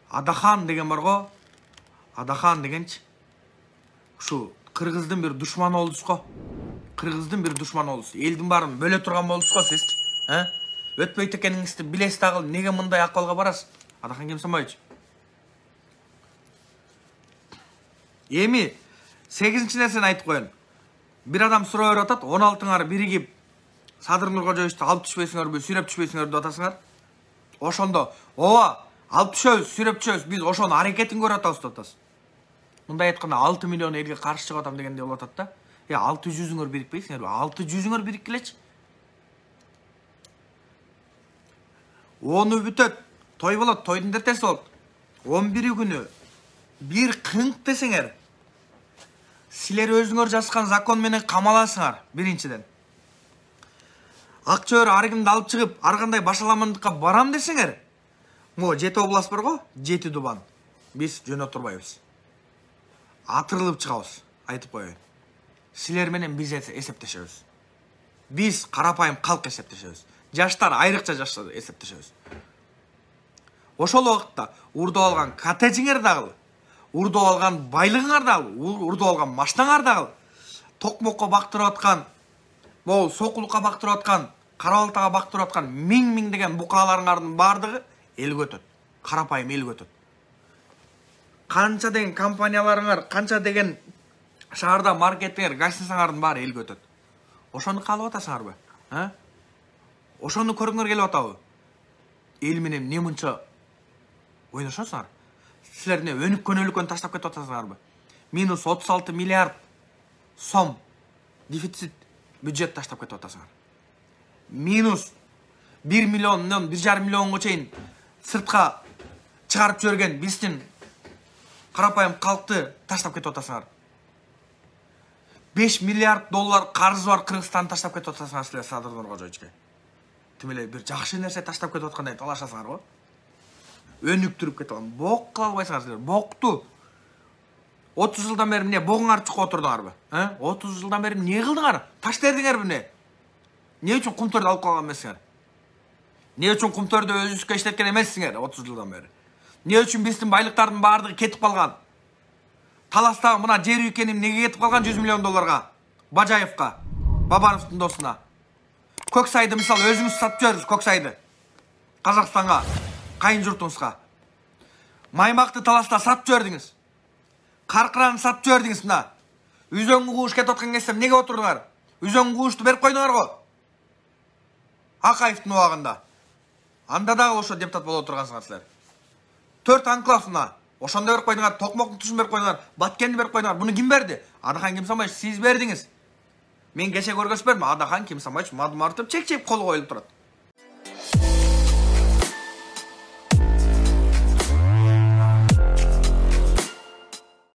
Адахан деген бар го. Адахан дегенчи. Ушу Кыргыздын бир душманы болдуз го. Кыргыздын бир душманы болдуз. Элдин баарын бөлө турган болдуз го сиз. Өтпөйт экениңизди билесиз дагы, неге мындай акыбалга барасыз? Адахан Кемсанбаевич. Эми 8-нчи нерсени айтып коеюн. Bir adam суроо берип атат, 16-ңар биригип Садыр Нуркожоевичти алып түшпөйсүңөрбү, сүйрөп түшпөйсүңөр деп атасыңар. Ошондо, ооба, алып түшөбүз, сүйрөп түшөбүз, биз ошонун аракетин көрүп атабыз деп атасыз. Мындай айтканда 6 миллион элге каршы чыгып атам дегенде болуп атат да. 600-ңөр бирикпейсиңерби? 600-ңөр бириккилечи. Onu бүтөт, той болот, тойдун дертеси болот. 11 күнү бир кыңк десеңер, силер өзүңөр жазган закон менен камаласыңар, биринчиден. Акча ар кимди алып чыгып, ар кандай башаламандыкка барам десеңер, могу 7 область бар го, 7 дубан. Биз жөнөп турбайбыз. Атырылып чыгабыз, айтып коеюн. Силер менен биз эсептешебиз. Биз карапайым калк эсептешебиз. Жаштар, айрыкча жаштар эсептешебиз. Ошол убакытта урдуп алган коттеджиңер дагы, урдуп алган байлыгыңар дагы, урдуп алган машинаңар дагы, токмокко бактырып аткан, могу сокулукка бактырып аткан, кара балтага бактырып аткан миң деген букаларыңардын бардыгы элге өтөт. Карапайым элге өтөт. Канча деген компанияларыңар, канча деген шаарда маркеттер, гостиницаңардын баары элге өтөт. Ошону каалап атасыңарбы? Ошону көргүңөр келип атабы? Эл менен эмне мынча ойношосуңар? Силер эмне өнүккөн таштап кетип атасыңарбы? Минус 36 миллиард сом дефицит бюджет таштап кетип атасыңар. Минус 1 миллиондон 1,5 миллионго чейин сыртка чыгарып жиберген биздин карапайым калкты таштап кетип атасыңар. 5 миллиард доллар карызы бар Кыргызстанды таштап кетип атасыңар силер Садыр Нуркожоевичке. Тим эле бир жакшы нерсе таштап кетип аткандай талашасыңар го. Өнүктүрүп кетип алган. Бок кыла албайсыңар силер. Бокту 30 жылдан бери эмне богуңар чукуп отурдуңарбы? 30 жылдан бери эмне кылдыңар? Таш дердиңерби эмне? Эмне үчүн кумтөрдү алып калган эмессиңер? Эмне үчүн кумтөрдү өзүңүзгө иштеткен эмессиңер 30 жылдан бери? Эмне үчүн биздин байлыктардын баардыгы кетип калган? Таластагы мына жер үйкени эмнеге кетип калган 100 миллион долларга? Бажаевка, Бабановдун досуна. Көксайды мисалы өзүңүз сатып жибердиңиз Көксайды. Казакстанга, кайын журтуңузга. Маймакты таласта сатып жибердиңиз. Каркыраны сатып жибердиңиз мына. Үзөңгү кууш кетип аткан кезде эмнеге отурдуңар? Үзөңгү куушту берип койдуңар го. Акаевдин убагында. Анда дагы ошо депутат боло тургансыңар силер. 4 анклавына ошондо берип койдуңар, Токмоктун тушун берип койдуңар, Баткенди берип койдуңар. Буну ким берди? Адахан Кемсанбаевич, сиз бердиңиз. Мен кеше көргөзбөдүм, Адахан Кемсанбаевич мадым артып чек-чек кол коюлуп турат.